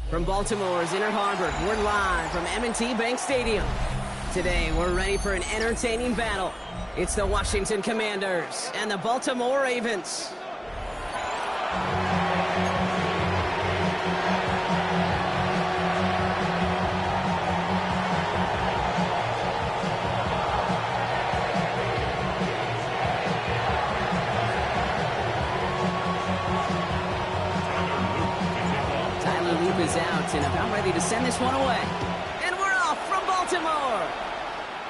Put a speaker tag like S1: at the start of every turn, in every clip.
S1: From Baltimore's Inner Harbor, we're live from M&T Bank Stadium. Today, we're ready for an entertaining battle. It's the Washington Commanders and the Baltimore Ravens. Is out and about ready to send this one away. And we're off from Baltimore.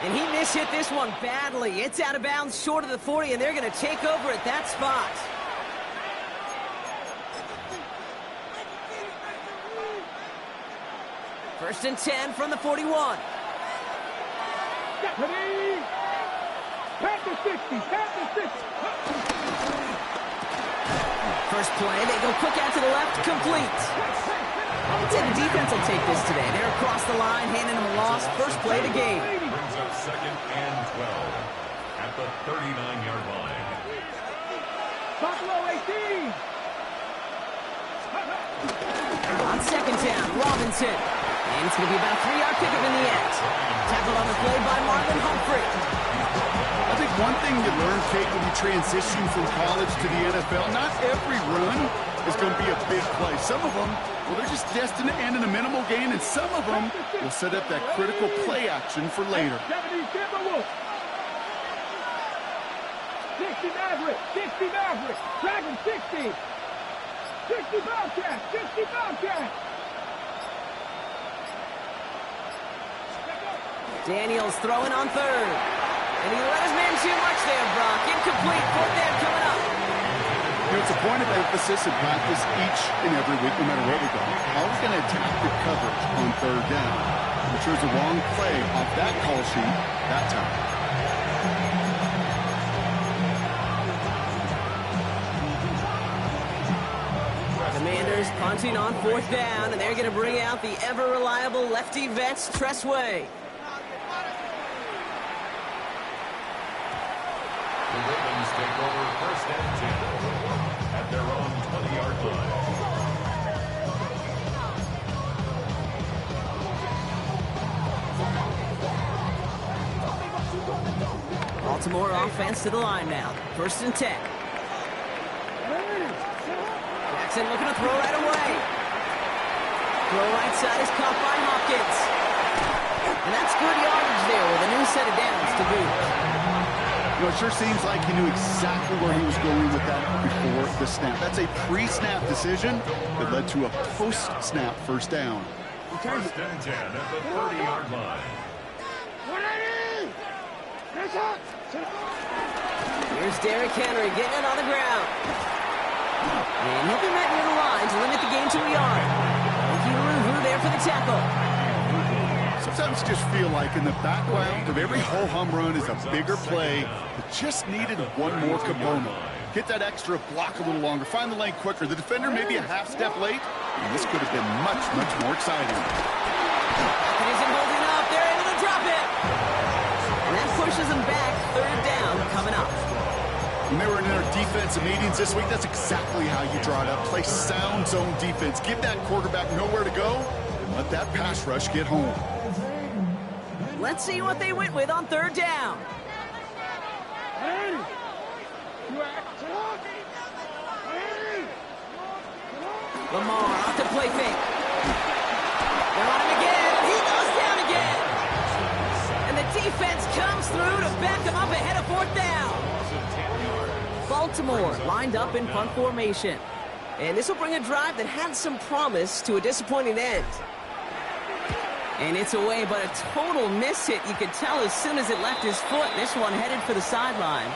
S1: And he mishit this one badly. It's out of bounds short of the 40, and they're going to take over at that spot. First and 10 from the 41. First play, they go quick out to the left, complete. I'd say the defense will take this today. They're across the line, handing them a loss. First play of the game.
S2: Brings up 2nd and 12 at the 39-yard line.
S3: Buffalo 18.
S1: On second down, Robinson. And it's going to be about a 3-yard pickup in the end. Tackled on the play by Marlon Humphrey.
S4: I think one thing you learn, Kate, when you transition from college to the NFL, not every run is going to be a big play. Some of them, well, they're just destined to end in a minimal gain, and some of them will set up that critical play action for later.
S3: 70 Timberwolves. 60 Maverick. 60 Maverick. Dragon 60. 60 Bobcat. 60 Bobcat.
S1: Daniels throwing on third. And he let his man too much there, Brock. Incomplete. Fourth down coming up.
S4: You know, it's a point of emphasis in practice each and every week, no matter where we go. How are we going to attack the coverage on third down? We chose the wrong play off that call sheet that time.
S1: Commanders punting on fourth down, and they're going to bring out the ever-reliable lefty vets, Tressway.
S2: The Ravens take over 1st and 10 at their own 20-yard line.
S1: Baltimore offense to the line now. 1st and 10. Jackson looking to throw right away. Throw right side is caught by Hopkins. And that's good yardage there with a new set of downs to boot.
S4: You know, it sure seems like he knew exactly where he was going with that before the snap. That's a pre-snap decision that led to a post-snap first down.
S2: 1st and 10 at the 30-yard line.
S1: Here's Derrick Henry getting it on the ground. And he'll be right near the line to limit the gain to a yard. Okieruvu there for the tackle.
S4: Sometimes you just feel like in the background of every ho-hum run is a bigger play that just needed one more component. Get that extra block a little longer, find the lane quicker. The defender maybe a half step late, and this could have been much, much more exciting.
S1: It isn't holding up. They're able to drop it. And that pushes them back. 3rd down coming up.
S4: When they were in their defensive meetings this week, that's exactly how you draw it up. Play sound zone defense. Give that quarterback nowhere to go, and let that pass rush get home.
S1: Let's see what they went with on 3rd down. Lamar off the play fake. They're on him again. He goes down again. And the defense comes through to back him up ahead of 4th down. Baltimore lined up in punt formation. And this will bring a drive that had some promise to a disappointing end. And it's away, but a total miss hit. You could tell as soon as it left his foot. This one headed for the sideline.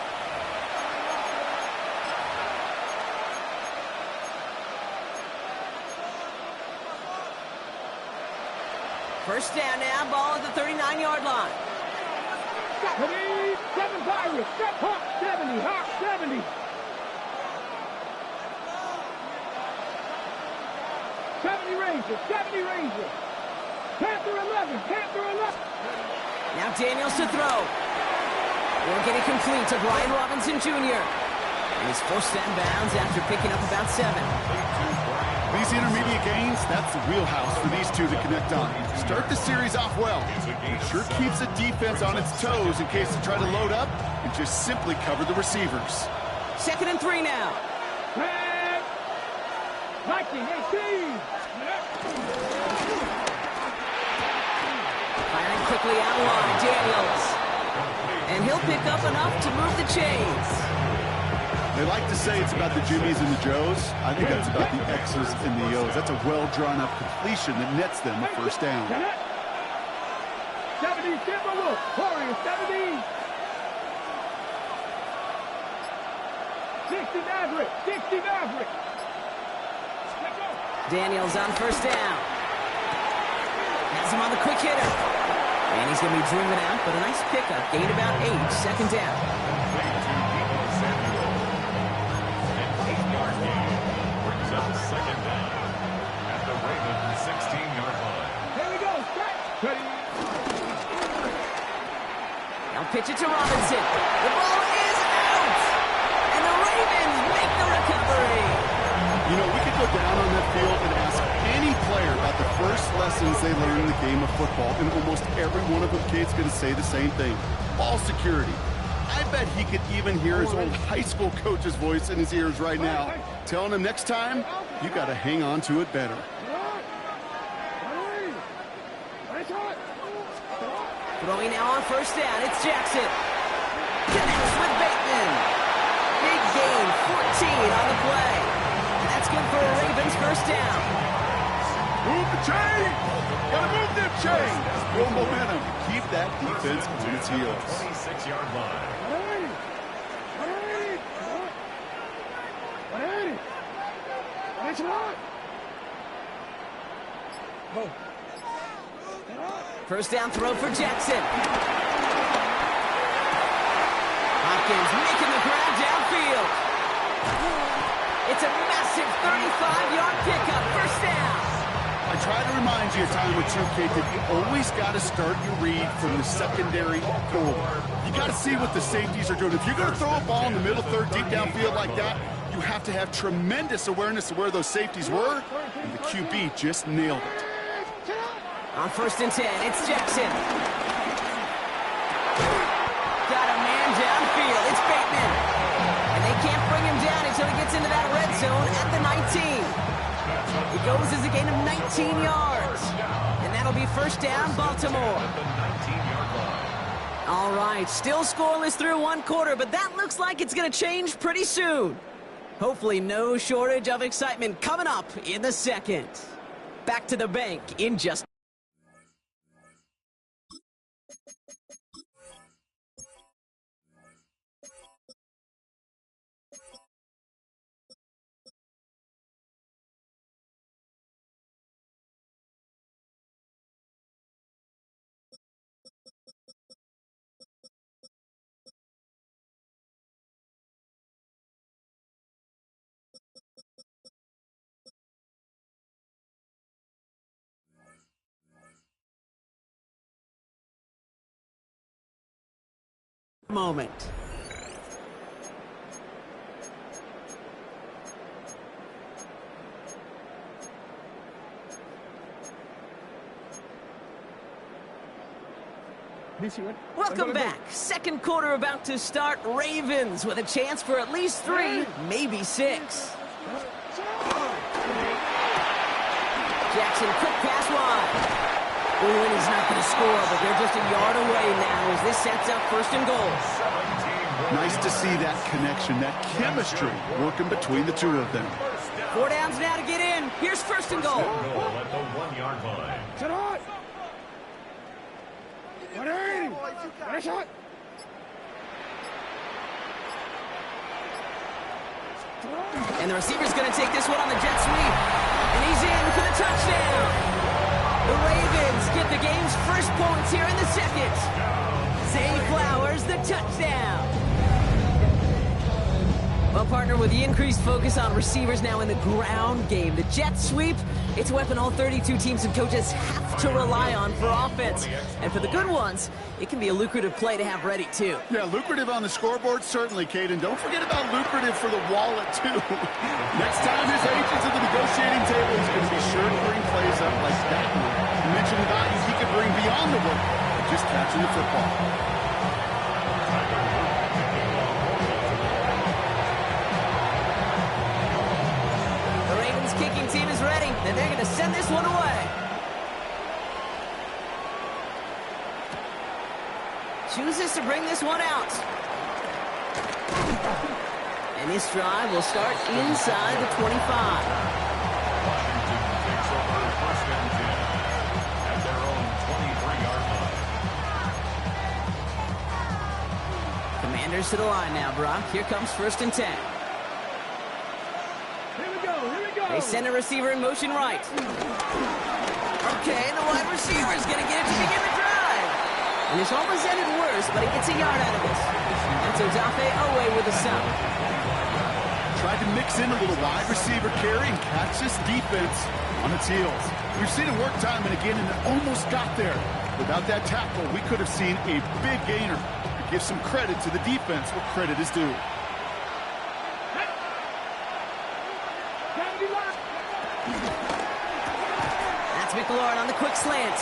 S1: First down now, ball at the 39-yard line.
S3: 7 Pirates, step Hawk 70, Hawk 70. 70 Rangers, 70 Rangers. Panther 11, Panther 11.
S1: Now Daniels to throw. Will get it complete to Brian Robinson Jr. And he's forced out of bounds after picking up about 7.
S4: The These intermediate gains, that's the wheelhouse for these two to connect on. Start the series off well. It sure keeps the defense on its toes in case they try to load up and just simply cover the receivers.
S1: 2nd and 3 now. Firing quickly out wide, Daniels. And he'll pick up enough to move the chains.
S4: They like to say it's about the Jimmies and the Joes. I think that's about the X's and the O's. That's a well-drawn-up completion that nets them the first down.
S3: 70, Timberwolves. Warriors, 70. 60 Maverick. 60 Maverick.
S1: Daniels on 1st down. Has him on the quick hitter. And he's going to be driven out, but a nice pickup. Gain about 8, 2nd down.
S2: Second down at the Ravens 16-yard line.
S3: Here we go. Ready.
S1: Now pitch it to Robinson. The ball is out. And the Ravens make the recovery.
S4: You know, we could go down on that field and ask any player about the first lessons they learned in the game of football, and almost every one of them kids going to say the same thing. Ball security. I bet he could even hear his old high school coach's voice in his ears right now, telling him next time, you got to hang on to it better.
S1: Throwing now on 1st down, it's Jackson. Connects with Bateman. Big gain, 14 on the play. And that's good for a Ravens 1st down.
S4: Move the chain! Gotta move them chains! Build momentum. Keep that defense on its heels.
S2: 26-yard line.
S1: First down throw for Jackson. Hopkins making the grab downfield. It's a massive 35-yard pickup. 1st down.
S4: I try to remind you a time or two, Kate, that you always got to start your read from the secondary forward. You got to see what the safeties are doing. If you're going to throw a ball in the middle third, deep downfield like that, you have to have tremendous awareness of where those safeties were, and the QB just nailed it.
S1: On 1st and 10, it's Jackson. Got a man downfield. It's Bateman. And they can't bring him down until he gets into that red zone at the 19. It goes as a gain of 19 yards. And that'll be 1st down, Baltimore. All right, still scoreless through 1 quarter, but that looks like it's going to change pretty soon. Hopefully no shortage of excitement coming up in the 2nd. Back to the bank in just moment. Welcome back. 2nd quarter about to start. Ravens with a chance for at least 3, maybe 6. Jackson, quick pass wide. Ooh, and he's not going to score, but they're just a yard away now as this sets up 1st and goal.
S4: Nice to see that connection, that chemistry working between the two of them.
S1: 4 downs now to get in. Here's 1st and goal.
S2: At the 1-yard line.
S3: Sit on. 180. Finish it.
S1: And the receiver's going to take this one on the jet sweep. And he's in for the touchdown. The Ravens get the game's first points here in the 2nd. Zay Flowers, the touchdown. Well, partner, with the increased focus on receivers now in the ground game, the jet sweep, it's a weapon all 32 teams and coaches have to rely on for offense. And for the good ones, it can be a lucrative play to have ready, too.
S4: Yeah, lucrative on the scoreboard, certainly, Kate. And don't forget about lucrative for the wallet, too. Next time his agent's at the negotiating table, he's going to be sure to bring plays up like that one. You mentioned the values he could bring beyond the work of just catching the football.
S1: Kicking team is ready, and they're going to send this one away. Chooses to bring this one out. And this drive will start inside the 25.
S2: Washington takes over first and 10 at their own 23-yard line.
S1: Commanders to the line now, Brock. Here comes first and 10. They send a receiver in motion right. Okay, the wide receiver is going to get it to begin the drive. And this almost ended worse, but he gets a yard out of this. That's Odafe away with a stop.
S4: Tried to mix in a little wide receiver carry and catch this defense on its heels. We've seen it work time and again, and it almost got there. Without that tackle, we could have seen a big gainer. To give some credit to the defense where credit is due.
S1: McLaurin on the quick slant.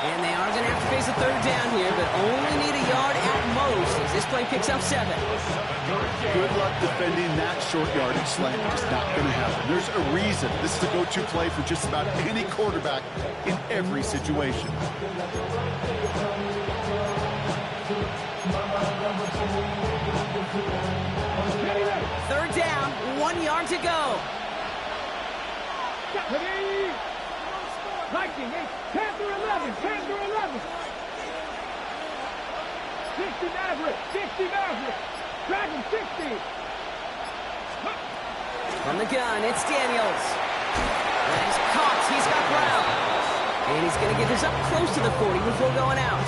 S1: And they are going to have to face a third down here, but only need a yard at most as this play picks up 7.
S4: Good luck defending that short yardage slant. Just not going to happen. There's a reason this is a go-to play for just about any quarterback in every situation.
S1: Third down, 1 yard to go.
S3: Viking, Panther 11, Panther 11. 60 Maverick, 60 Maverick. Dragon 60.
S1: From the gun, it's Daniels. And he's caught, he's got Brown. And he's going to get this up close to the 40 before going out.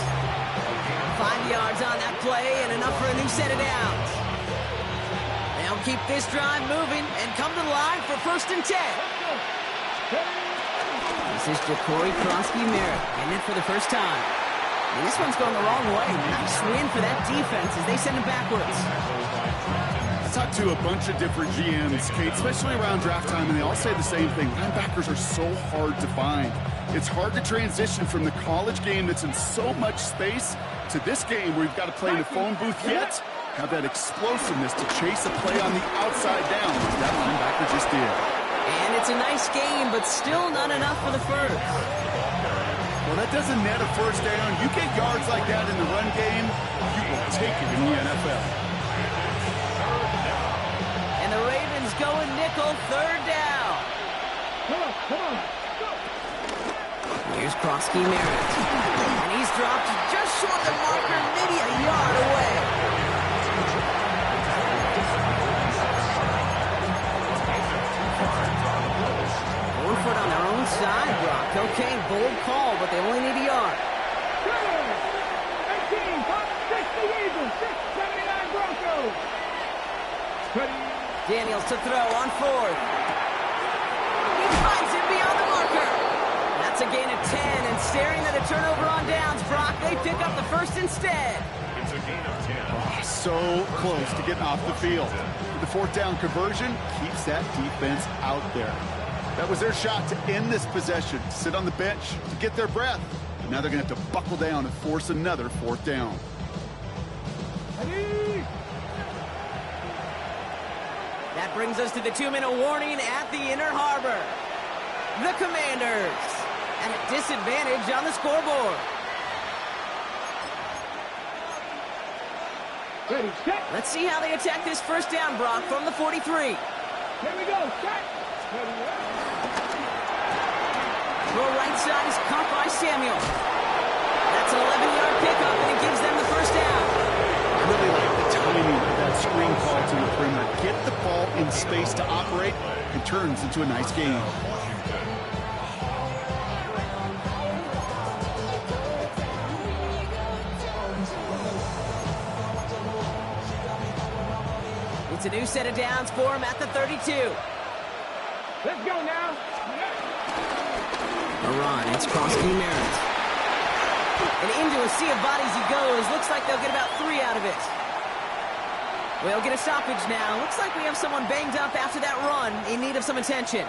S1: 5 yards on that play and enough for a new set of downs. They'll keep this drive moving and come to the line for first and 10. This is Ja'Cory Krosky-Merritt getting it for the first time. And this one's going the wrong way. Nice win for that defense as they send it backwards.
S4: I talked to a bunch of different GMs, Kate, especially around draft time, and they all say the same thing. Linebackers are so hard to find. It's hard to transition from the college game that's in so much space to this game where you've got to play in the phone booth yet have that explosiveness to chase a play on the outside down, as that linebacker just did.
S1: And it's a nice game, but still not enough for the first.
S4: Well, that doesn't net a first down. You get yards like that in the run game, you will take it in the NFL.
S1: And the Ravens go in nickel, third down.
S3: Come on. Go.
S1: Here's Krosky-Merritt. And he's dropped just short of the marker, maybe a yard away. On their own side, Brock. Okay, bold call, but they only need a yard.
S3: 18, 60 Eagles, 679 Broncos.
S1: Daniels to throw on fourth. He finds it beyond the marker. That's a gain of 10, and staring at a turnover on downs, Brock, they pick up the first instead.
S2: It's a gain of 10.
S4: Oh, so close to getting off the field. The fourth down conversion keeps that defense out there. That was their shot to end this possession, sit on the bench to get their breath. And now they're going to have to buckle down and force another fourth down.
S1: That brings us to the 2-minute warning at the Inner Harbor. The Commanders at a disadvantage on the scoreboard.
S3: Ready, set.
S1: Let's see how they attack this first down, Brock, from the 43.
S3: Here we go, set.
S1: Throw right side is caught by Samuel. That's an 11-yard pickup, and it gives them the first down.
S4: I really like the timing of that screen call to the perimeter. Get the ball in space to operate. It turns into a nice game.
S1: It's a new set of downs for him at the 32.
S3: Let's go now.
S1: A run. It's crossing Merritt. And into a sea of bodies he goes. Looks like they'll get about 3 out of it. We'll get a stoppage now. Looks like we have someone banged up after that run in need of some attention.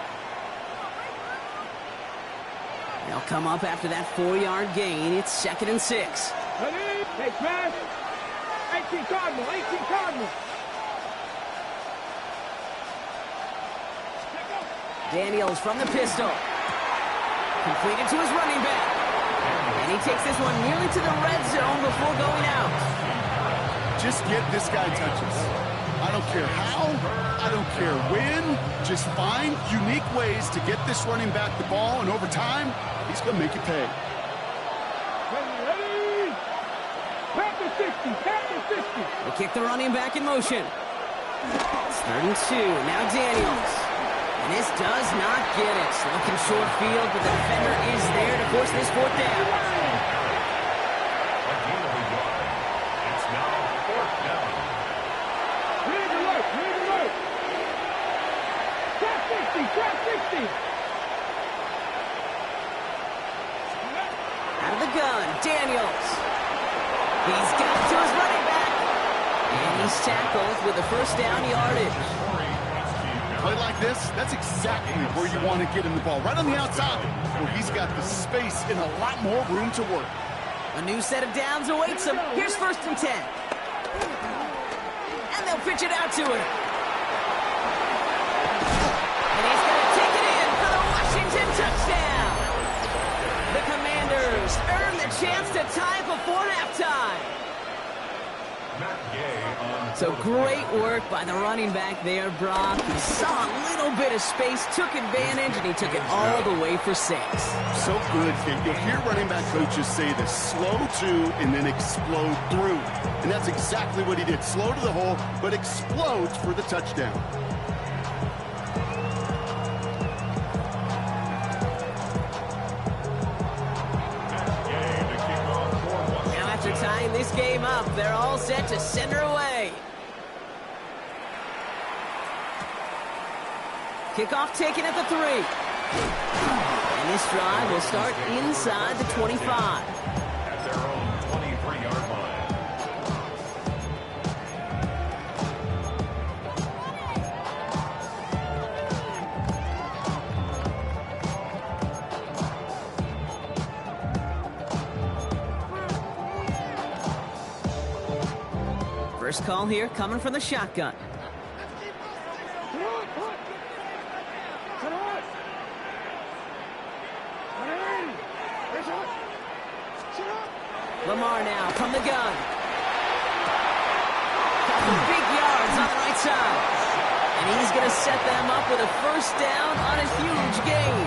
S1: They'll come up after that 4-yard gain. It's 2nd and 6.
S3: Hey, smash. 18 Cardinal, 18 Cardinal.
S1: Daniels from the pistol. Completed to his running back. And he takes this one nearly to the red zone before going out.
S4: Just get this guy touches. I don't care how, I don't care when. Just find unique ways to get this running back the ball, and over time, he's going to make you pay.
S3: Ready? Panther 60, Panther 60.
S1: We'll kick the running back in motion. It's 3rd and 2. Now Daniels. And this does not get it. Looking short field, but the defender is there to force this 4th down.
S2: It's now 4th down.
S3: Read the work, read the work. Trap 60, trap 60.
S1: Out of the gun, Daniels. He's got it to his running back. And he's tackled with a 1st down yardage.
S4: Play like this, that's exactly where you want to get him the ball. Right on the outside, where he's got the space and a lot more room to work.
S1: A new set of downs awaits him. Here's 1st and 10. And they'll pitch it out to him. And he's going to take it in for the Washington touchdown. The Commanders earn the chance to tie before halftime. So great work by the running back there, Brock. He saw a little bit of space, took advantage, and he took it all the way for 6.
S4: So good, kid. You'll hear running back coaches say this: slow to and then explode through. And that's exactly what he did. Slow to the hole, but explodes for the touchdown.
S1: Now after tying this game up, they're all set to send her away. Kickoff taken at the 3. And this drive will start inside the 25.
S2: At their own 23-yard line.
S1: First call here coming from the shotgun. Lamar now from the gun. Couple big yards on the right side. And he's going to set them up with a 1st down on a huge gain.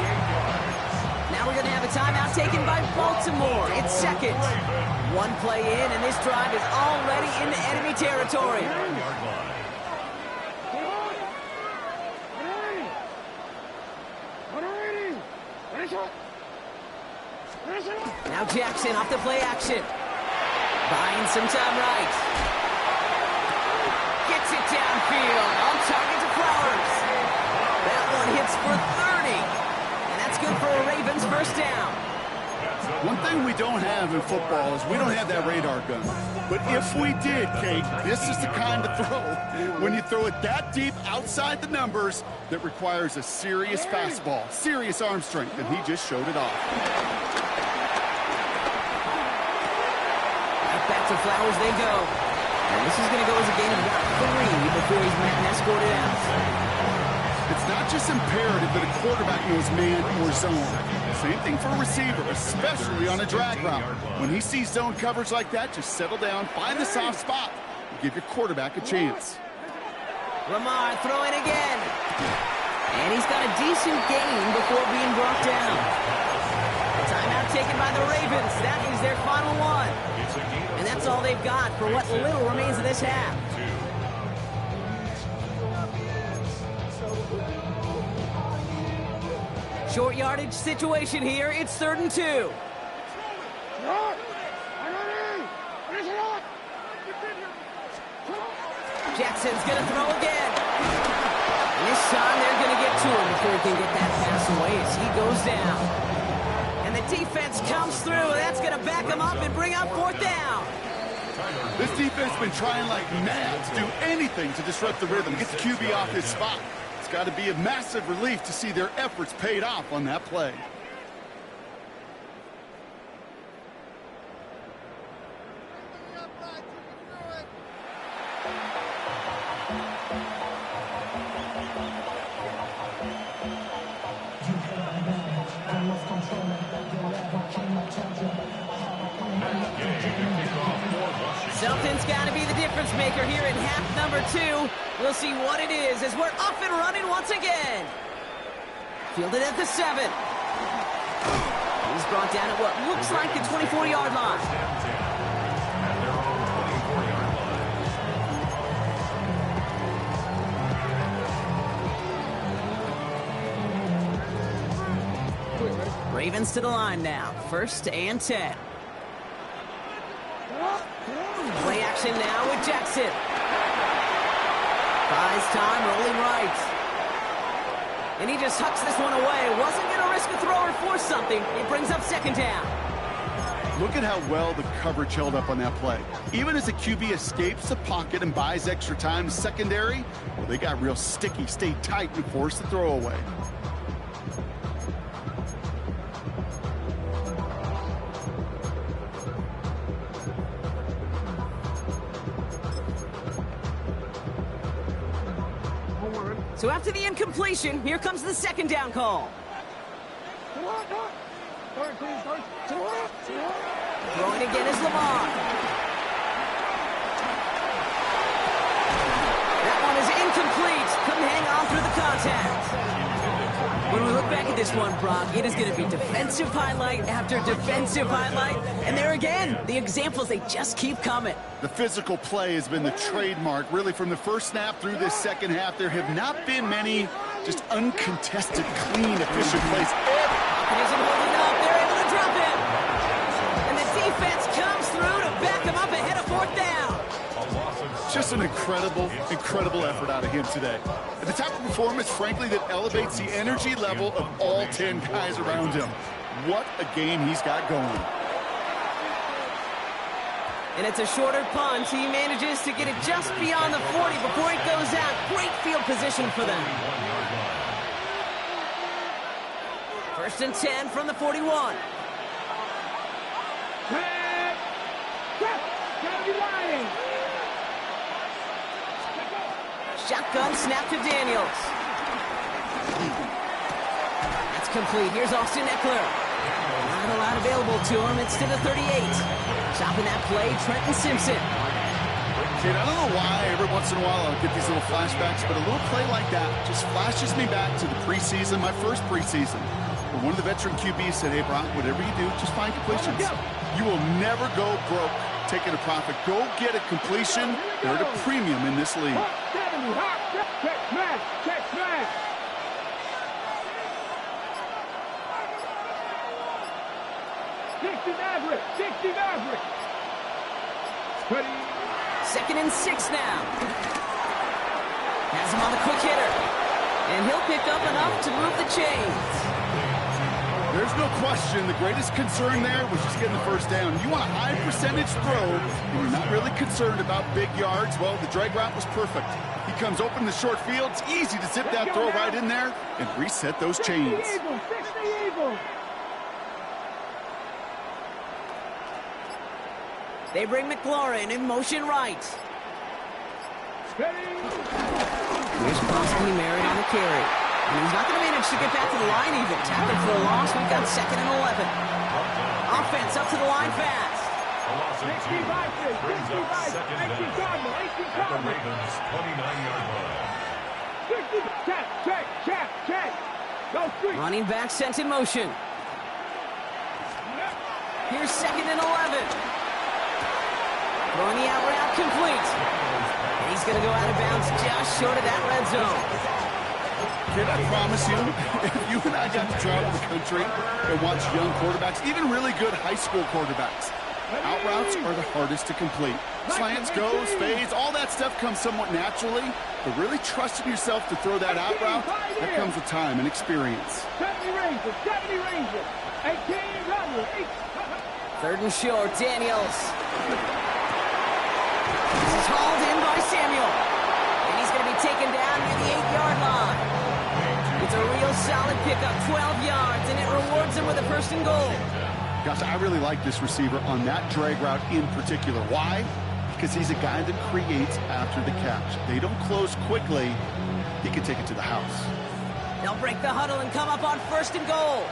S1: Now we're going to have a timeout taken by Baltimore. It's 2nd. 1 play in, and this drive is already into enemy territory. Now Jackson off the play action. Buying some time right. Gets it downfield. On target to Flowers. That one hits for 30. And that's good for a Ravens 1st down.
S4: One thing we don't have in football is we don't have that radar gun. But if we did, Kate, this is the kind of throw, when you throw it that deep outside the numbers, that requires a serious fastball, serious arm strength, and he just showed it off.
S1: Back to Flowers they go. And this is going to go as a gain of about 3 before he's escorted out.
S4: It's not just imperative that a quarterback knows man or zone. Same thing for a receiver, especially on a drag route. When he sees zone coverage like that, just settle down, find the soft spot, and give your quarterback a chance.
S1: Lamar throwing again. And he's got a decent gain before being brought down. Timeout taken by the Ravens. That is their final one. And that's all they've got for what little remains of this half. Short yardage situation here. It's 3rd and 2. Jackson's going to throw again. And this time they're going to get to him before he can get that pass away as he goes down. And the defense comes through. That's going to back him up and bring up 4th down.
S4: This defense has been trying like mad to do anything to disrupt the rhythm, get the QB off his spot. It's got to be a massive relief to see their efforts paid off on that play.
S1: Something's got to be the difference maker here in half number 2. We'll see what it is as we're up and running once again. Fielded at the 7. He's brought down at what looks like the 24-yard line. Ravens to the line now. 1st and 10. Play action now with Jackson. Buys time, rolling right. And he just hucks this one away. Wasn't going to risk a throw or force something. It brings up 2nd down.
S4: Look at how well the coverage held up on that play. Even as the QB escapes the pocket and buys extra time, secondary, well, they got real sticky, stayed tight, and forced the throw away.
S1: So after the incompletion, here comes the 2nd down call. Throwing again is Lamar. That one is incomplete. Couldn't hang on through the contact. When we look back at this one, Brock, it is going to be defensive highlight after defensive highlight. And there again, the examples, they just keep coming.
S4: The physical play has been the trademark. Really, from the first snap through this second half, there have not been many just uncontested, clean, efficient plays.
S1: Hawkins isn't holding up. They're able to drop him. And the defense comes through to back him up ahead of 4th down.
S4: Just an incredible effort out of him today. And the type of performance, frankly, that elevates the energy level of all 10 guys around him. What a game he's got going.
S1: And it's a shorter punt. He manages to get it just beyond the 40 before it goes out. Great field position for them. 1st and 10 from the 41. Shotgun snap to Daniels. That's complete. Here's Austin Eckler. Not a lot available to him. It's to the 38. Chopping that play, Trenton Simpson.
S4: Kid, I don't know why every once in a while I'll get these little flashbacks, but a little play like that just flashes me back to the preseason, my first preseason. Where one of the veteran QBs said, hey, Brock, whatever you do, just find completions. You will never go broke taking a profit. Go get a completion. They're at a premium in this league.
S3: Check smash! Check smash! Dixie Maverick! Ready?
S1: 2nd and 6 now. Has him on the quick hitter. And he'll pick up enough to move the chains.
S4: There's no question the greatest concern there was just getting the 1st down. You want a high percentage throw, and you're not really concerned about big yards. Well, the drag route was perfect. He comes open in the short field. It's easy to zip that throw right in there and reset those chains.
S1: They bring McLaurin in motion right. Here's Crosby married on the carry. And he's not going to manage to get back to the line even. Tackled for a loss. We've got 2nd and 11. Offense up to the line fast.
S2: A loss of 2 brings up 2nd down at the Ravens' 29-yard line.
S1: Running back sent in motion. Here's 2nd and 11. Throwing the out route complete. And he's going to go out of bounds just short of that red zone.
S4: Kid, I promise you, if you and I got to travel the country and watch young quarterbacks, even really good high school quarterbacks, Out routes are the hardest to complete. Slants, goes, fades, all that stuff comes somewhat naturally, but really trusting yourself to throw that out route, that comes with time and experience.
S3: 70 Rangers, 70 Rangers. 18 Rangers.
S1: 3rd and short, Daniels. This is hauled in by Samuel. And he's going to be taken down near the 8-yard line. It's a real solid pickup, 12 yards, and it rewards him with a 1st and goal.
S4: Gosh, I really like this receiver on that drag route in particular. Why? Because he's a guy that creates after the catch. They don't close quickly. He can take it to the house.
S1: They'll break the huddle and come up on 1st and goal.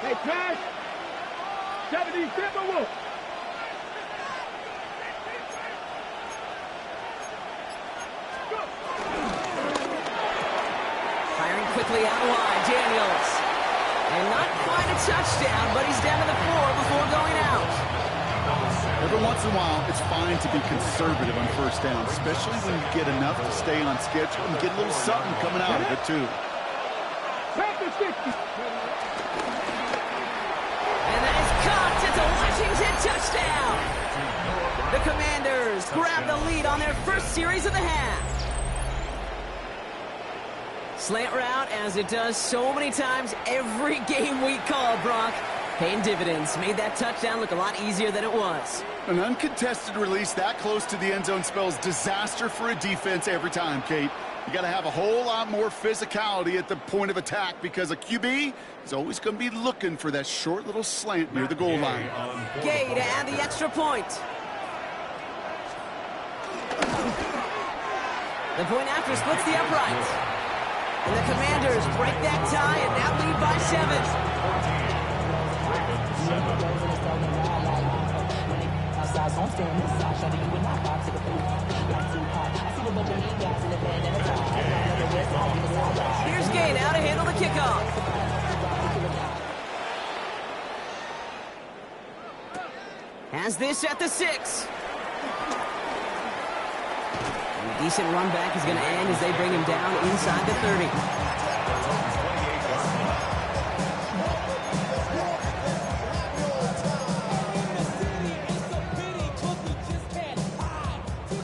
S3: Hey, Trash. 70 Timberwolves.
S1: Firing quickly out wide, Daniels. And not quite a touchdown, but he's down to the floor before going out.
S4: Every once in a while, it's fine to be conservative on 1st down, especially when you get enough to stay on schedule and get a little something coming out of it, too.
S3: Panther 60.
S1: And that is caught. It's a Washington touchdown. The Commanders grab the lead on their 1st series of the half. Slant route, as it does so many times every game we call, Brock. Paying dividends. Made that touchdown look a lot easier than it was.
S4: An uncontested release that close to the end zone spells disaster for a defense every time, Kate. You got to have a whole lot more physicality at the point of attack because a QB is always going to be looking for that short little slant near the goal line.
S1: Gay to add the extra point. The point after splits the uprights. And the Commanders break that tie and now lead by 7. Here's Gay now to handle the kickoff. Has this at the 6. A decent run back is going to end as they bring him down inside the 30.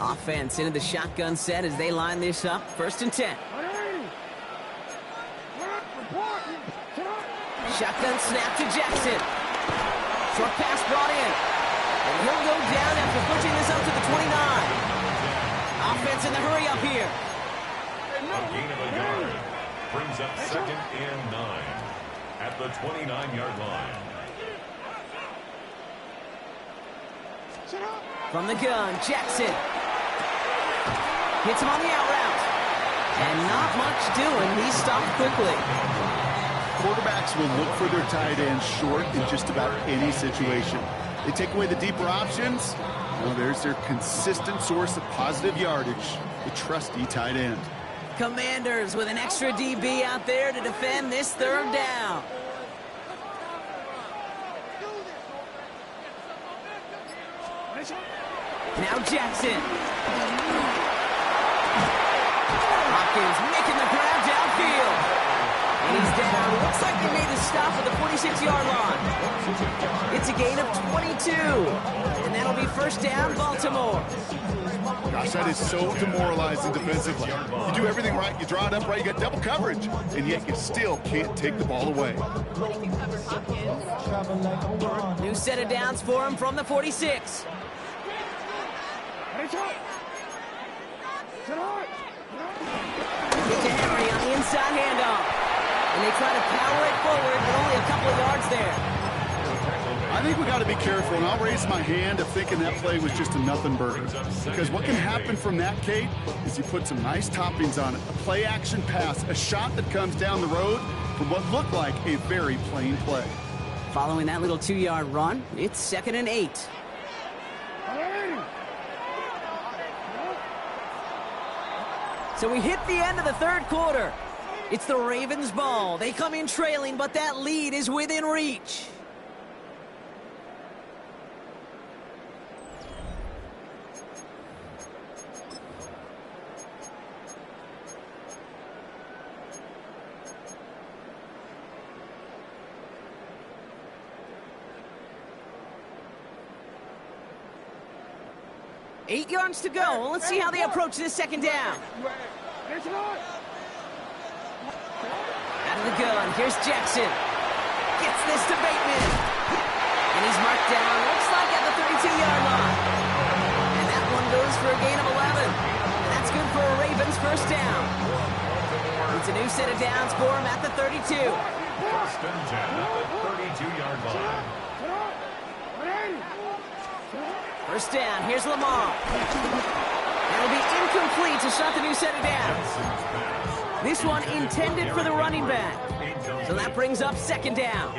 S1: Offense into the shotgun set as they line this up. 1st and 10. Shotgun snap to Jackson. Short pass brought in. And he'll go down after pushing this up to the 29. Offense in the hurry up here.
S2: A gain of a yard brings up 2nd and 9 at the 29-yard line.
S1: From the gun, Jackson. Hits him on the out route. And not much doing. He's stopped quickly.
S4: Quarterbacks will look for their tight end short in just about any situation. They take away the deeper options. Well, there's their consistent source of positive yardage, the trusty tight end.
S1: Commanders with an extra DB out there to defend this 3rd down. Now Jackson. Hopkins making the grab downfield. And he's down. Looks like they made the stop at the 46-yard line. It's a gain of 22. And that'll be 1st down, Baltimore.
S4: Gosh, that is so demoralizing defensively. You do everything right, you draw it up right, you got double coverage, and yet you still can't take the ball away.
S1: New set of downs for him from the 46. Get to Henry on the inside handoff. And they try to power it forward, but only a couple of yards there.
S4: I think we got to be careful, and I'll raise my hand of thinking that play was just a nothing burger. Because what can happen from that, Kate, is you put some nice toppings on it. A play-action pass, a shot that comes down the road from what looked like a very plain play.
S1: Following that little 2-yard run, it's 2nd and 8. So we hit the end of the 3rd quarter. It's the Ravens' ball. They come in trailing, but that lead is within reach. 8 yards to go. Let's see how they approach this second down. Out of the gun, here's Jackson. Gets this to Bateman. And he's marked down, looks like at the 32-yard line. And that one goes for a gain of 11. And that's good for a Ravens first down. It's a new set of downs for him at the 32.
S2: First and 10 at the 32-yard line.
S1: First down, here's Lamar. That'll be incomplete to start the new set of downs. This one intended for the running back. So that brings up second down.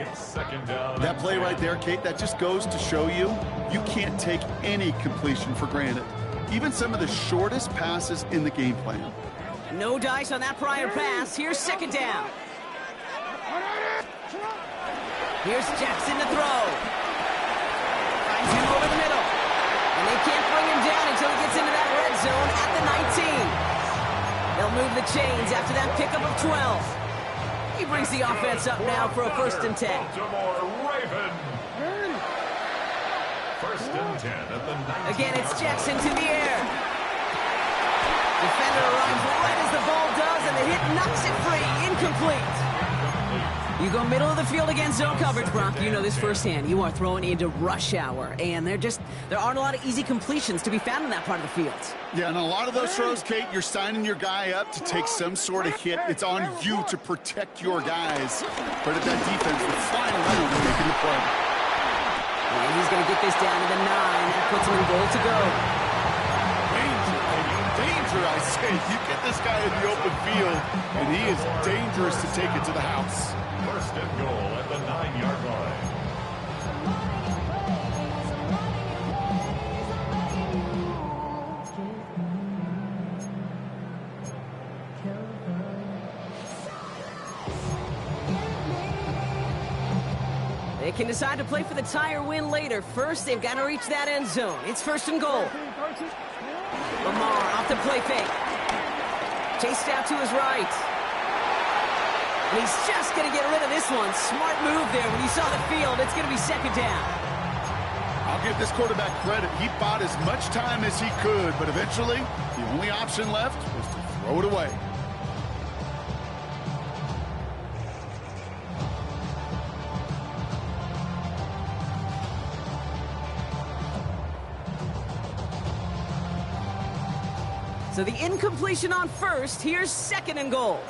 S4: That play right there, Kate, that just goes to show you can't take any completion for granted. Even some of the shortest passes in the game plan.
S1: No dice on that prior pass. Here's second down. Here's Jackson to throw. Finds him over the middle. And they can't bring him down until he gets into that red zone at the 19. They'll move the chains after that pickup of 12. He brings the offense up now for a first and 10.
S2: Baltimore Raven. First and 10 at the 19.
S1: Again, it's Jackson to the air. Defender arrives right as the ball does, and the hit knocks it free. Incomplete. You go middle of the field against zone coverage, Brock. You know this firsthand. You are throwing into rush hour, and there aren't a lot of easy completions to be found in that part of the field.
S4: Yeah, and a lot of those throws, Kate, you're signing your guy up to take some sort of hit. It's on you to protect your guys. Credit that defense for flying around and making the play.
S1: And he's going to get this down to the 9. That puts him in goal to go.
S4: Danger, I say. You get this guy in the open field, and he is dangerous to take it to the house.
S2: First and goal at the 9-yard line.
S1: They can decide to play for the tie or win later. First, they've got to reach that end zone. It's first and goal. Lamar off the play fake. Chased out to his right. And he's just going to get rid of this one. Smart move there. When you saw the field, it's going to be second down.
S4: I'll give this quarterback credit. He bought as much time as he could, but eventually, the only option left was to throw it away.
S1: So the incompletion on first. Here's second and goal.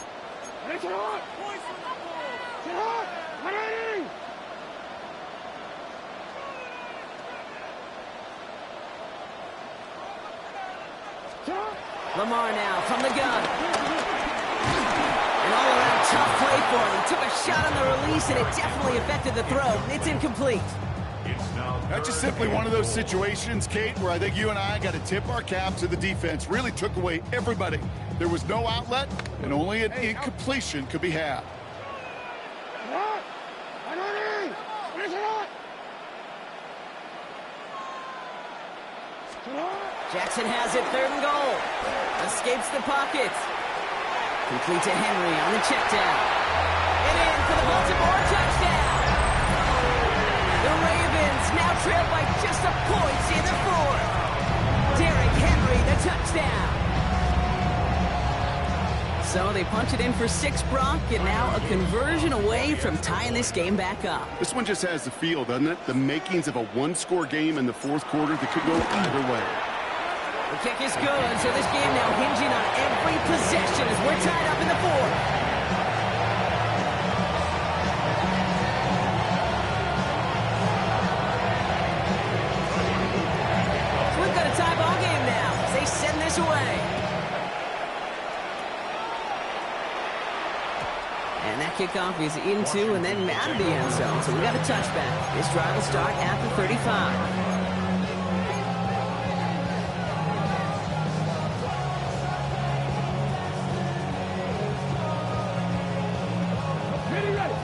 S1: Lamar now from the gun. An all-around tough play for him. He took a shot on the release, and it definitely affected the throw. It's incomplete.
S4: That's just simply one of those situations, Kate, where I think you and I got to tip our cap to the defense. Really took away everybody. There was no outlet, and only an incompletion could be had.
S1: Jackson has it, third and goal. Escapes the pocket. Complete to Henry on the check down. And in for the Baltimore touchdown. The Ravens now trail by just a point in the fourth. Derrick Henry, the touchdown. So they punch it in for 6, Brock, and now a conversion away from tying this game back up.
S4: This one just has the feel, doesn't it? The makings of a one-score game in the fourth quarter that could go either way.
S1: The kick is good, so this game now hinging on every possession as we're tied up in the fourth. We've got a tie ball game now as they send this away. And that kickoff is into and then out of the end zone, so we got a touchback. This drive will start at the 35.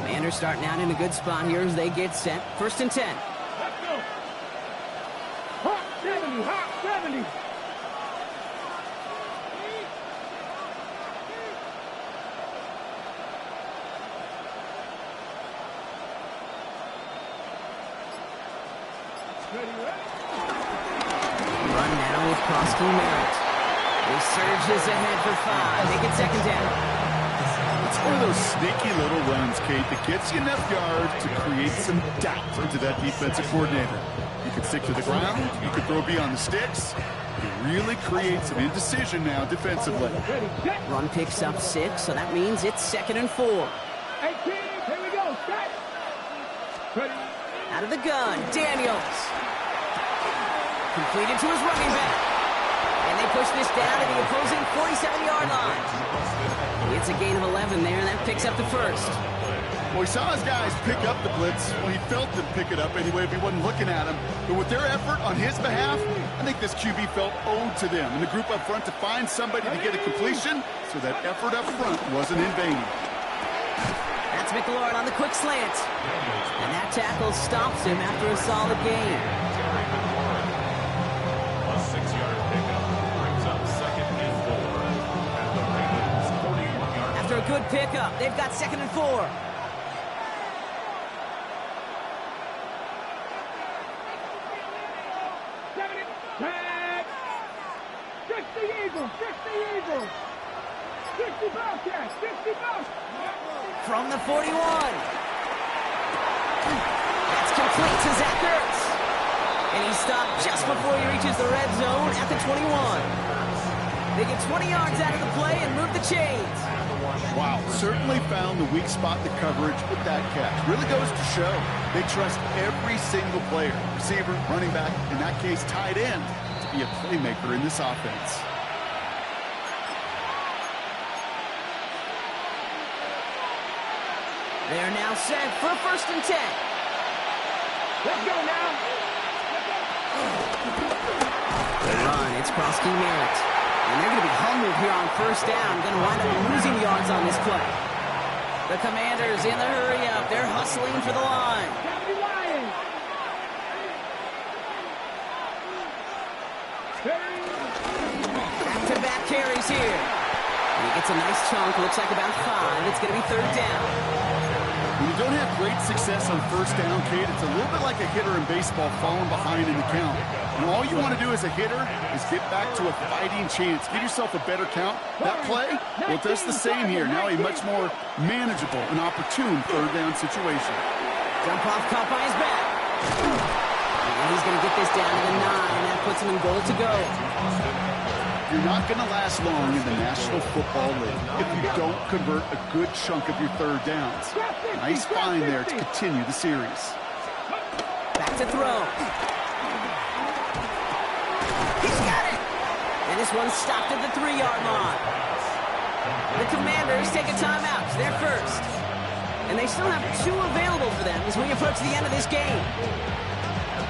S1: Commanders starting out in a good spot here as they get set. First and 10.
S3: Let's go. Hot 70, hot 70.
S1: Run now with Prosky Merritt. He surges ahead for 5. Make it second down.
S4: It's one of those sneaky little runs, Kate, that gets you enough yards to create some doubt into that defensive coordinator. You can stick to the ground. You can throw beyond the sticks. You really create some indecision now defensively.
S1: Run picks up 6, so that means it's 2nd and 4.
S3: 18, here we go, set. Ready.
S1: Out of the gun, Daniels. Completed to his running back. And they push this down to the opposing 47-yard line. It's a gain of 11 there, and that picks up the first.
S4: Well, he saw his guys pick up the blitz. Well, he felt them pick it up anyway if he wasn't looking at him. But with their effort on his behalf, I think this QB felt owed to them and the group up front to find somebody to get a completion, so that effort up front wasn't in vain.
S1: That's McLaurin on the quick slant. And that tackle stops him after a solid gain.
S2: A 6-yard pickup brings up 2nd and 4 at the Ravens' 41-yard.
S1: After a good pickup, they've got 2nd and 4.
S3: Tag. 60 Eagles, 60 Eagles. 60 Bobcats, 60 Bobcats.
S1: From the 41. That's complete to Zach Ertz. And he stopped just before he reaches the red zone at the 21. They get 20 yards out of the play and move the chains.
S4: Wow, certainly found the weak spot in the coverage with that catch. Really goes to show they trust every single player, receiver, running back, in that case tight end, to be a playmaker in this offense.
S1: They are now set for 1st and 10.
S3: Let's go now.
S1: The run, it's Prosky Merritt. And they're going to be humbled here on 1st down. Going to wind up losing yards on this play. The Commanders in the hurry-up. They're hustling for the line. Back-to-back carries here. And he gets a nice chunk. Looks like about 5. It's going to be 3rd down.
S4: When you don't have great success on 1st down, Kate, it's a little bit like a hitter in baseball falling behind in the count. And all you want to do as a hitter is get back to a fighting chance. Give yourself a better count. That play, well, it does the same here. Now a much more manageable and opportune 3rd down situation.
S1: Jump off caught by his back. And he's going to get this down to the 9, and that puts him in goal to go.
S4: You're not going to last long in the National Football League if you don't convert a good chunk of your 3rd downs. Nice find there to continue the series.
S1: Back to throw. He's got it! And this one stopped at the 3-yard line. The Commanders take a timeout. They're first. And they still have 2 available for them as we approach the end of this game.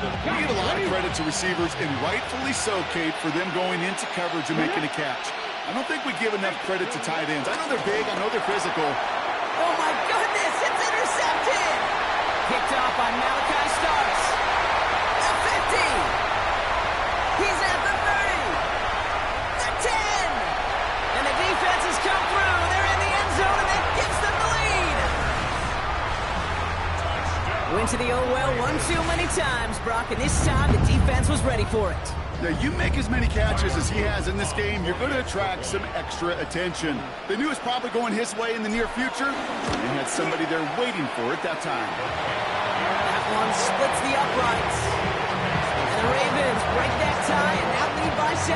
S4: We give a lot of credit to receivers, and rightfully so, Kate, for them going into coverage and making a catch. I don't think we give enough credit to tight ends. I know they're big. I know they're physical.
S1: Oh, my goodness. It's intercepted. Picked off by Malachi Starks. The 50. He's at the 30. The 10. And the defense has come through. They're in the end zone, and that gives them the lead. Went to the oh-well one too many times, Brock, and this time the defense was ready for it.
S4: Now, you make as many catches as he has in this game, you're going to attract some extra attention. They knew it was probably going his way in the near future, and they had somebody there waiting for it that time.
S1: That one splits the uprights. And the Ravens break that tie and now lead by 7.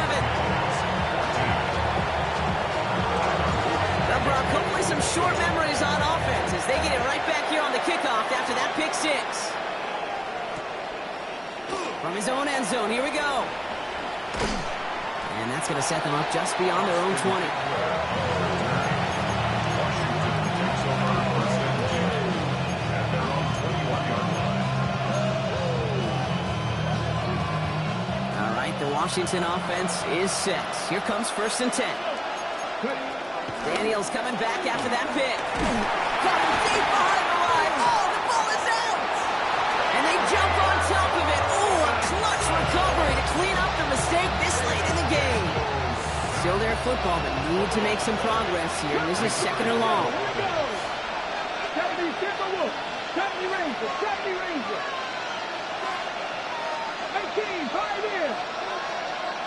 S1: Now, Brock, hopefully some short memories on offense as they get it right back here on the kickoff after that pick 6. From his own end zone, here we go. And that's going to set them up just beyond their own 20. All right, the Washington offense is set. Here comes 1st and 10. Daniels coming back after that pick. Caught him deep behind the line. Oh, the ball is out. And they jump on top of it. Oh, a clutch recovery to clean up the mistake this late in the game. Still their football, but need to make some progress here. This is 2nd and long.
S3: 70 Timberwolves, 70 Rangers, 70 Rangers. 18, 5 in.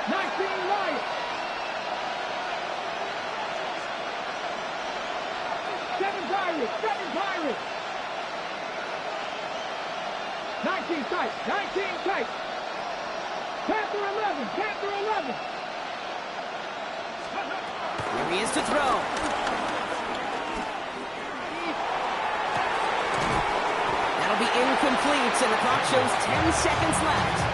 S3: 19 Lions. 7 Pirates. 7 Pirates. 19 Titans. 19 Titans. Panther 11. Panther 11.
S1: Here he is to throw. That'll be incomplete, and the clock shows 10 seconds left.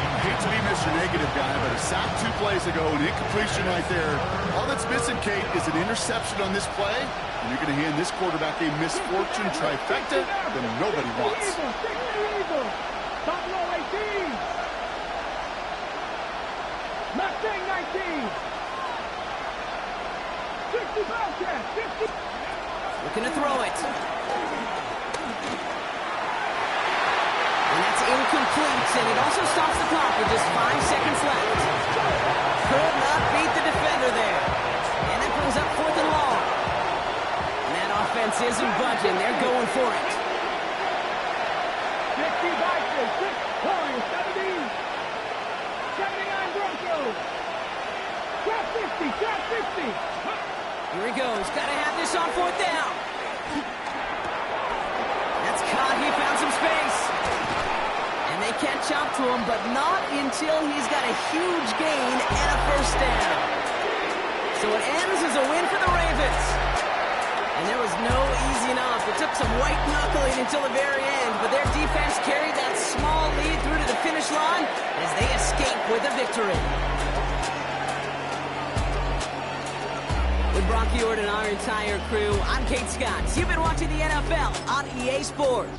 S4: I hate to be Mr. Negative guy, but a sack 2 plays ago, an incompletion right there. All that's missing, Kate, is an interception on this play, and you're going to hand this quarterback a misfortune trifecta that nobody wants.
S3: Eagles. Buffalo 18. Mustang 19. 60 Bobcats. 50.
S1: Looking to throw it. And that's incomplete, and it also stops the clock with just 5 seconds left. Could not beat the defender there. And that brings up 4th and long. And that offense isn't budging. They're going for it.
S3: 60 Vikings. 6 Warriors. 70. 79 Broncos. Trap 60. Trap 60.
S1: Here he goes. Got to have this on 4th down. That's caught. He found some space. And they catch up to him, but not until he's got a huge gain and a 1st down. So it ends as a win for the Ravens. And there was no easing up. It took some white knuckling until the very end, but their defense carried that small lead through to the finish line as they escape with a victory. With Brock Ewart and our entire crew, I'm Kate Scott. You've been watching the NFL on EA Sports.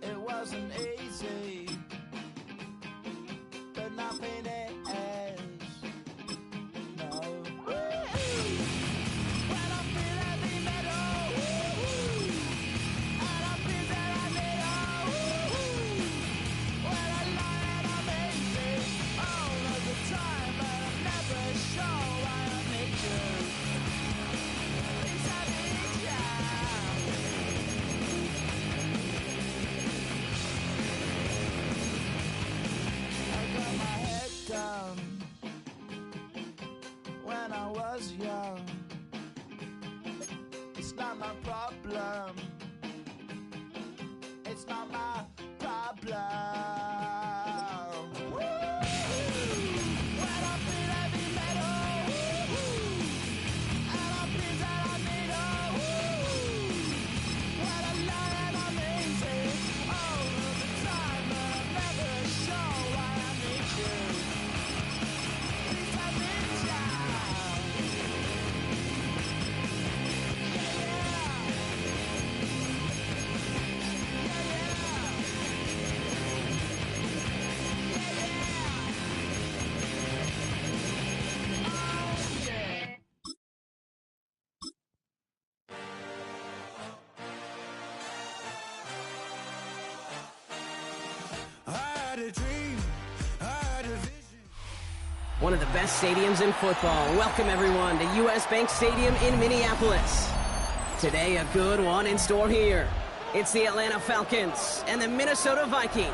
S5: It wasn't easy, but nothing is. No. When I feel heavy metal, and I feel that I need when I lie and I'm easy all of the time, but I'm never sure why I need you. Inside me, down when I was young. It's not my problem. It's not my problem. When I feel heavy metal, and I feel that I need when I lie and I'm easy all of the time, but I'm never sure why I need you.
S1: One of the best stadiums in football. Welcome, everyone, to U.S. Bank Stadium in Minneapolis. Today, a good one in store here. It's the Atlanta Falcons and the Minnesota Vikings.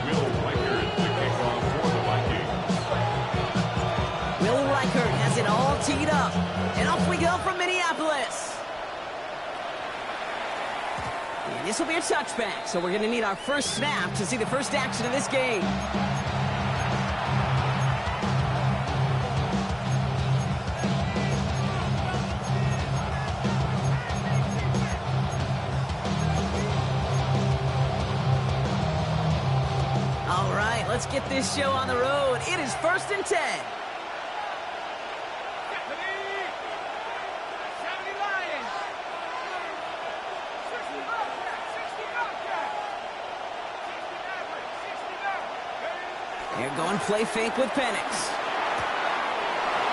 S2: Will Reichert to kick off for the Vikings.
S1: Will Reichert has it all teed up. And off we go from Minneapolis. And this will be a touchback, so we're going to need our first snap to see the first action of this game. All right, right, let's get this show on the road. It is 1st and 10. They're going play fake with Penix.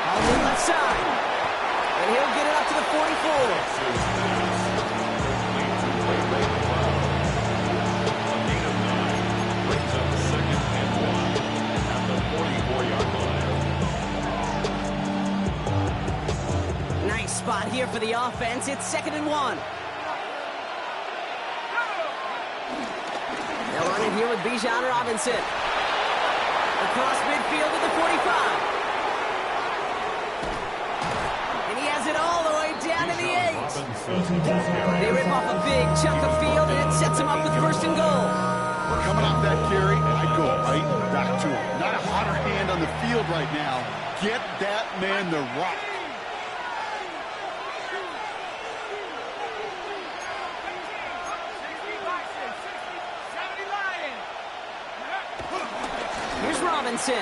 S1: On the left side. And he'll get it up to the 44. Nice spot here for the offense. It's 2nd and 1. They'll run it here with Bijan Robinson. Across midfield to the 45. And he has it all the way down to the 8. They rip off a big chunk of field, and it sets him up with 1st and goal.
S4: Coming off that carry, I'd go right back to him. Not a hotter hand on the field right now. Get that man the rock.
S1: Here's Robinson.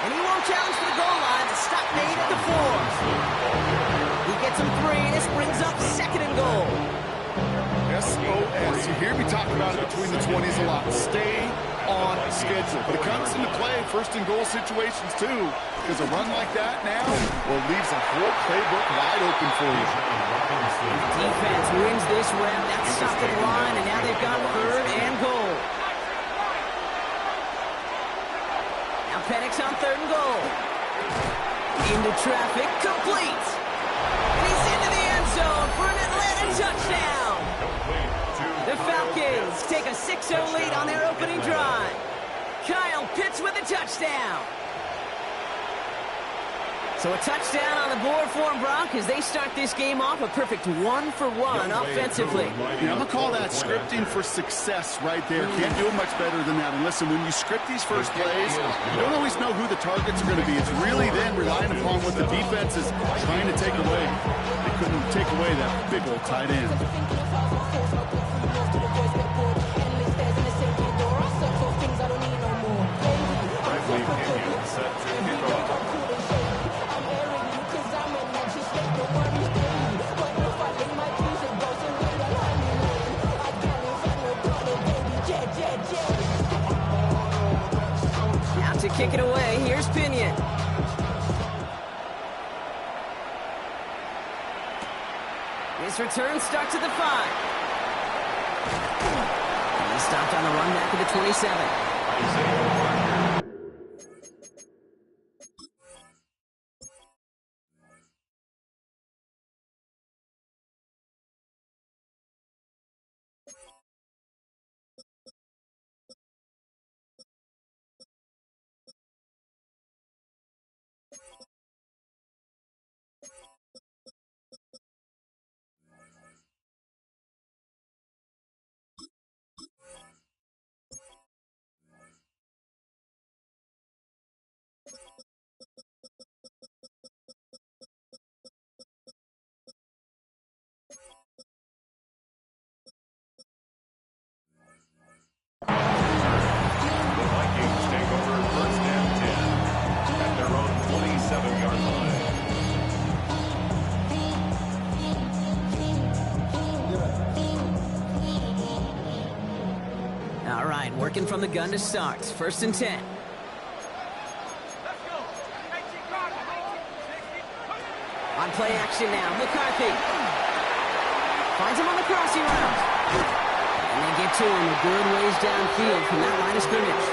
S1: And he won't challenge for the goal line. The stop made at the 4. He gets him 3. This brings up 2nd and goal.
S4: SOS. You hear me talk about it between the 20s a lot. Stay on schedule. But it comes into play 1st and goal situations too. Because a run like that now, well, leaves a whole playbook wide open for you.
S1: Defense wins this rep. That's stopped at the line, and now they've got 3rd and goal. Now Penix on 3rd and goal. Into traffic, complete. And he's into the end zone for an Atlanta touchdown. The Falcons take a 6-0 lead on their opening drive. Kyle Pitts with a touchdown. So a touchdown on the board for them, Brock, as they start this game off a perfect 1-for-1 offensively.
S4: Yeah, I'm going to call that scripting for success right there. Can't do it much better than that. And listen, when you script these first plays, you don't always know who the targets are going to be. It's really then relying upon what the defense is trying to take away. They couldn't take away that big old tight end.
S1: To kick it away, here's Pinion. His return starts at the 5. And he stopped on the run back at the 27. All right, working from the gun to start. 1st and 10. On play action now, McCarthy. Finds him on the crossing route. And they get to him a good ways downfield from that line of scrimmage.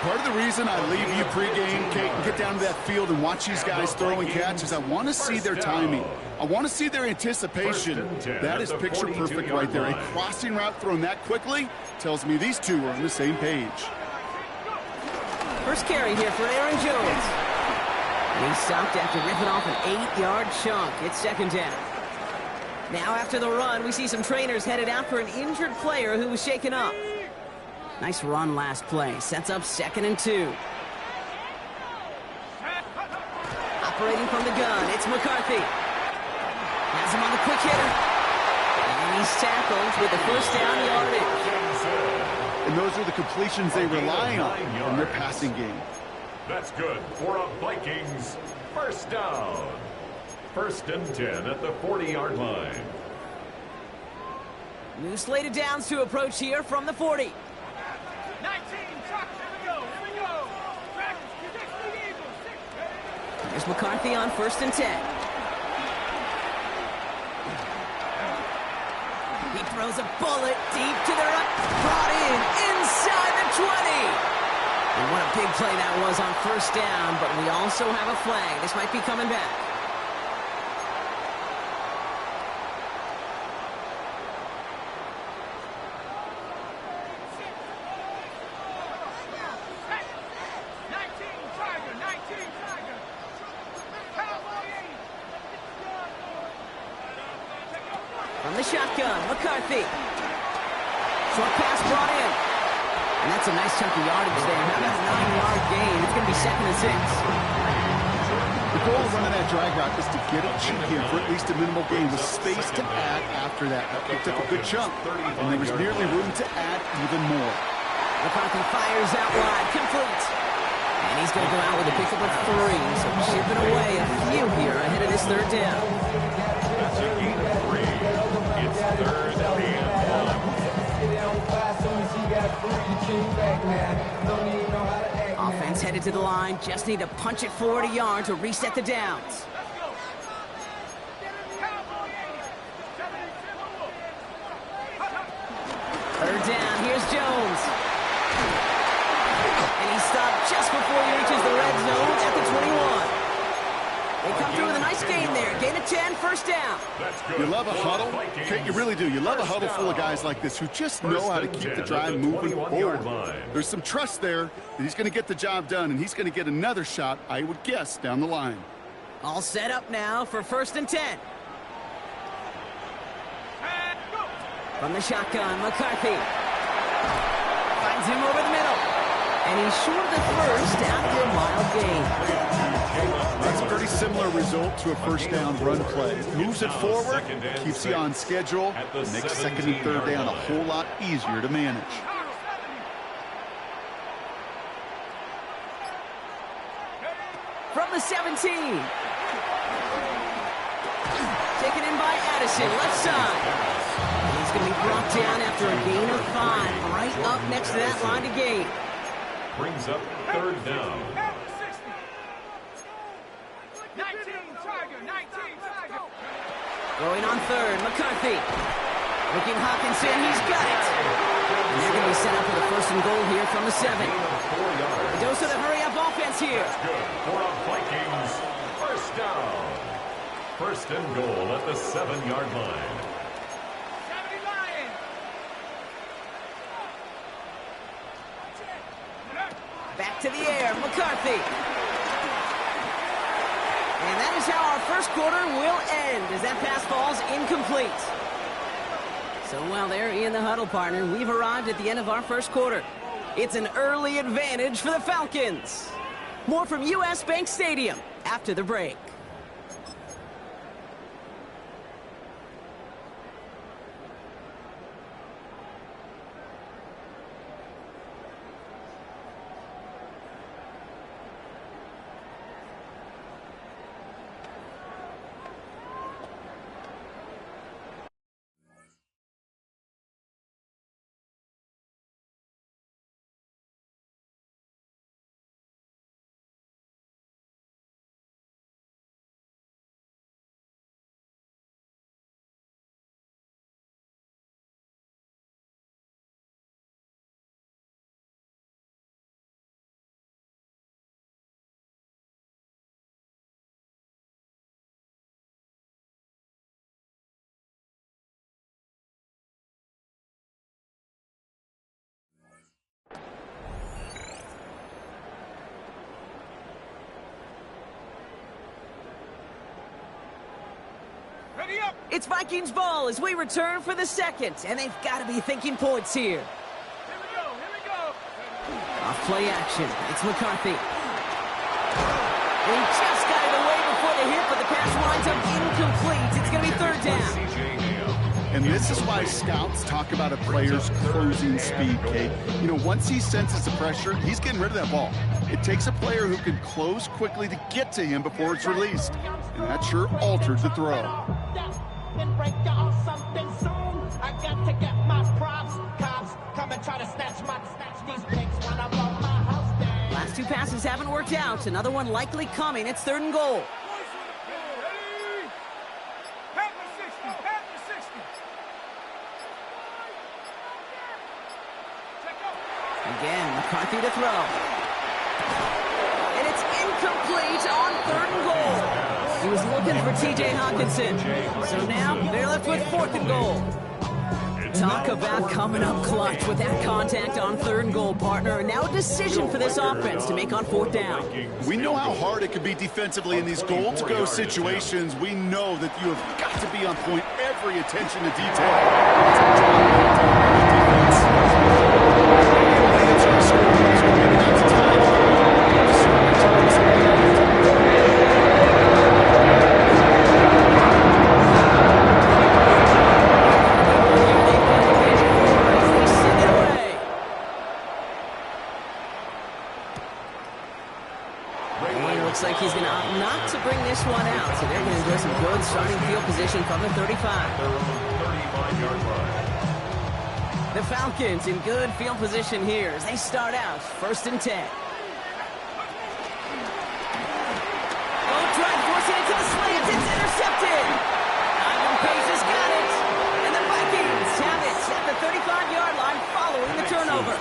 S4: Part of the reason I leave you pregame, Kate, and get down to that field and watch these guys throw and catch is I want to see their timing. I want to see their anticipation. That is picture perfect right there. A crossing route thrown that quickly tells me these two are on the same page.
S1: First carry here for Aaron Jones. And he stopped after ripping off an 8-yard chunk. It's 2nd down. Now after the run, we see some trainers headed out for an injured player who was shaken up. Nice run last play. Sets up 2nd and 2. Operating from the gun, it's McCarthy. Has him on the quick hitter. And he's tackled with the 1st down yardage.
S4: And and those are the completions they rely on in their passing game.
S2: That's good for a Vikings first down. 1st and 10 at the 40-yard line.
S1: New slated downs to approach here from the 40.
S3: 19, truck, here we go. Practice, 60 Eagles, 6.
S1: Here's McCarthy on 1st and 10. He throws a bullet deep to the right. Brought in inside the 20. And what a big play that was on 1st down, but we also have a flag. This might be coming back. From the shotgun, McCarthy. Short pass brought in. And that's a nice chunk of yardage there. How about a 9-yard gain? It's going to be 2nd and 6.
S4: The goal of running that drag route is to get a cheat here for at least a minimal gain with space to add after that. Picked up a good chunk, and there was nearly room to add even more.
S1: McCarthy fires out wide, complete. And he's going to go out with a pickup of 3, so chipping away a few here ahead of this 3rd down.
S2: That's a gain of 3. It's 3rd and 1.
S1: Offense headed to the line, just need to punch it 40 yards to reset the downs. 3rd down, here's Jones. And he stopped just before he reaches the red zone at the 21. They come through with a nice gain there. Gain of 10, 1st down.
S4: You love a huddle? Okay, you really do. You love a huddle full of guys like this who just know how to keep the drive moving forward. There's some trust there that he's going to get the job done, and he's going to get another shot, I would guess, down the line.
S1: All set up now for 1st and 10. From the shotgun, McCarthy. Finds him over the middle. And he's short of the 1st after a mild gain.
S4: That's a pretty similar result to a 1st down run play. Moves it forward, keeps you on schedule, makes 2nd and 3rd down a whole lot easier to manage.
S1: From the 17. Taken in by Addison, left side. And he's going to be brought down after a gain of 5, right up next to that line of gain.
S2: Brings up 3rd down.
S3: 19, Tiger, 19, Tiger.
S1: Going on 3rd, McCarthy. Looking Hawkinson, he's got it. And they're going to be set up for the 1st and goal here from the 7. A dose of the hurry-up offense here.
S2: Good for a Vikings first down. 1st and goal at the 7-yard line.
S3: 70 Lions.
S1: Back to the air, McCarthy. And that is how our 1st quarter will end as that pass falls incomplete. So while they're in the huddle, partner, we've arrived at the end of our 1st quarter. It's an early advantage for the Falcons. More from U.S. Bank Stadium after the break.
S3: Ready up.
S1: It's Vikings ball as we return for the 2nd, and they've got to be thinking points here.
S3: Here we go, here we go.
S1: Off play action. It's McCarthy. And he just got it away before the hit, but the pass winds up incomplete. It's going to be 3rd down.
S2: C.J. Ham.
S4: And this is why scouts talk about a player's closing speed, Kate. You know, once he senses the pressure, he's getting rid of that ball. It takes a player who can close quickly to get to him before it's released. And that sure altered the throw.
S1: Last two passes haven't worked out. Another one likely coming. It's 3rd and goal. Again, McCarthy to throw. And it's incomplete on 3rd and goal. He was looking for T.J. Hawkinson. So now they're left with 4th and goal. Talk about coming up clutch with that contact on 3rd and goal, partner. And now a decision for this offense to make on 4th down.
S4: We know how hard it can be defensively in these goal-to-go situations. We know that you have got to be on point, every attention to detail.
S1: Looks like he's going to opt not to bring this one out, so they're going to enjoy some good starting field position from the 35.
S2: Their own 35-yard line.
S1: The Falcons in good field position here as they start out 1st and 10. Oh, trying forcing it to the slant. It's intercepted. Ivan Pace has got it. And the Vikings have it at the 35-yard line following the turnover.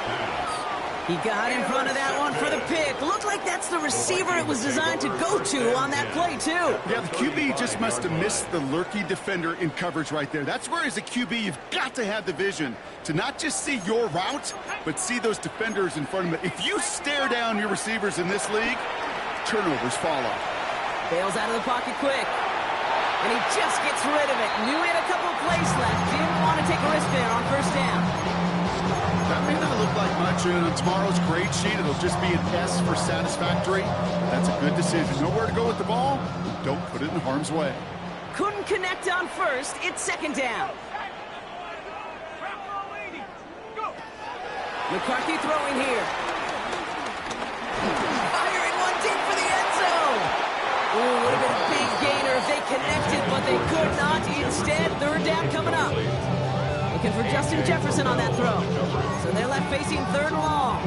S1: He got in front of that one for the pick. Looked like that's the receiver it was designed to go to on that play, too.
S4: Yeah, the QB just must have missed the lurky defender in coverage right there. That's where, as a QB, you've got to have the vision to not just see your route, but see those defenders in front of you. If you stare down your receivers in this league, turnovers follow.
S1: Bails out of the pocket quick. And he just gets rid of it. Knew he had a couple of plays left. Didn't want to take a risk there on 1st down.
S4: That may not look like much, and on tomorrow's grade sheet, it'll just be an S for satisfactory. That's a good decision. Nowhere to go with the ball, don't put it in harm's way.
S1: Couldn't connect on 1st. It's 2nd down. McCarthy throwing here. Firing one deep for the end zone. Ooh, would have been a big gainer if they connected, but they could not. Instead, 3rd down coming up. Looking for Justin Jefferson on that throw. So they're left facing 3rd and long.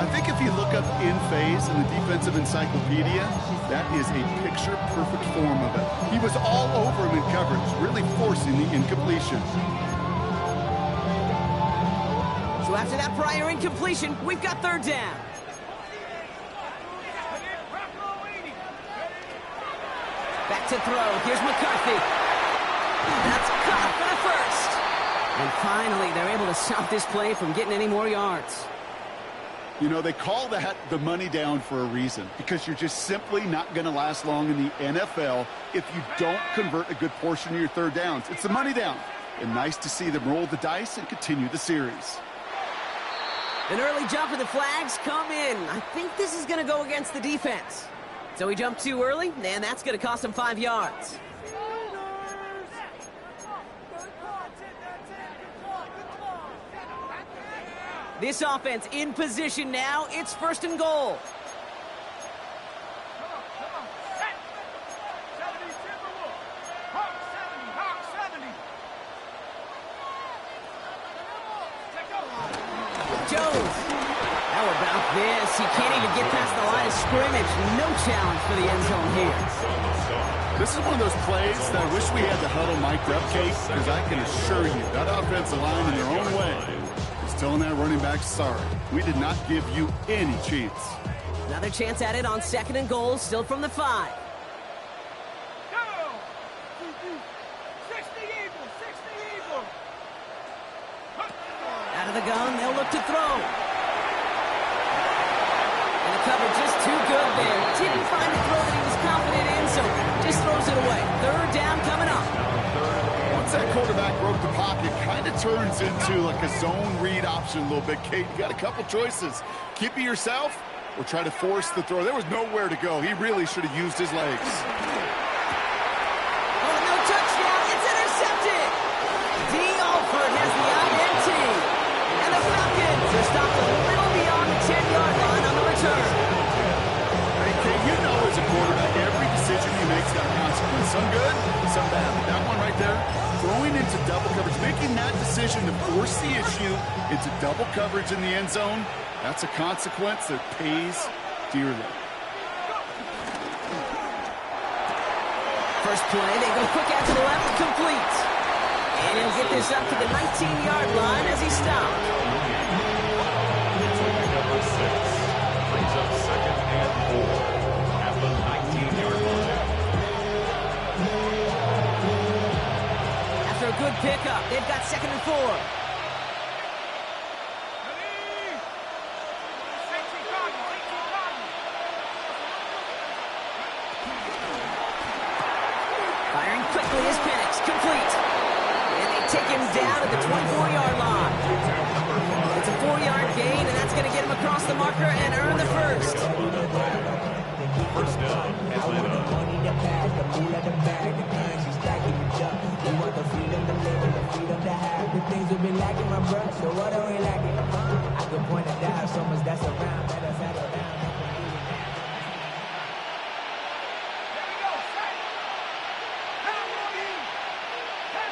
S4: I think if you look up in phase in the defensive encyclopedia, that is a picture-perfect form of it. He was all over him in coverage, really forcing the incompletion.
S1: So after that prior incompletion, we've got 3rd down. Back to throw. Here's McCarthy. That's caught for the 1st. And finally, they're able to stop this play from getting any more yards.
S4: You know, they call that the money down for a reason, because you're just simply not going to last long in the NFL if you don't convert a good portion of your 3rd downs. It's the money down. And nice to see them roll the dice and continue the series.
S1: An early jump of the flags come in. I think this is going to go against the defense. So he jumped too early, and that's going to cost him 5 yards. This offense in position now. It's 1st and goal. Jones. How about this? He can't even get past the line of scrimmage. No challenge for the end zone here.
S4: This is one of those plays that I wish we had the huddle mic'd up, Kate, because I can assure you that offensive line in their own way is telling that running back, sorry, we did not give you any chance.
S1: Another chance at it on 2nd and goal, still from the 5. Out of the gun, they'll look to throw. And the cover just too good there. Didn't find a throw that he was confident in, so just throws it away. 3rd down coming up.
S4: Once that quarterback broke the pocket, kind of turns into like a zone read option a little bit, Kate. You got a couple choices. Keep it yourself or try to force the throw. There was nowhere to go. He really should have used his legs.
S1: Oh, no touchdown. It's intercepted.
S4: Some good, some bad. That one right there, throwing into double coverage, making that decision to force the issue into double coverage in the end zone, that's a consequence that pays dearly.
S1: First play, they go quick out to the left, complete. And he'll get this up to the 19-yard line as he stopped.
S2: Number 6 brings up 2nd and 4 at the 19-yard line.
S1: After a good pickup, they've got 2nd and 4. Firing quickly is Penix, complete. And they take him down at the 24-yard line. It's a 4-yard gain, and that's going to get him across the marker and earn the first.
S2: First down, Atlanta.
S5: We want the freedom to live and the freedom to have the things we've been lacking, my brother. So what are we lacking?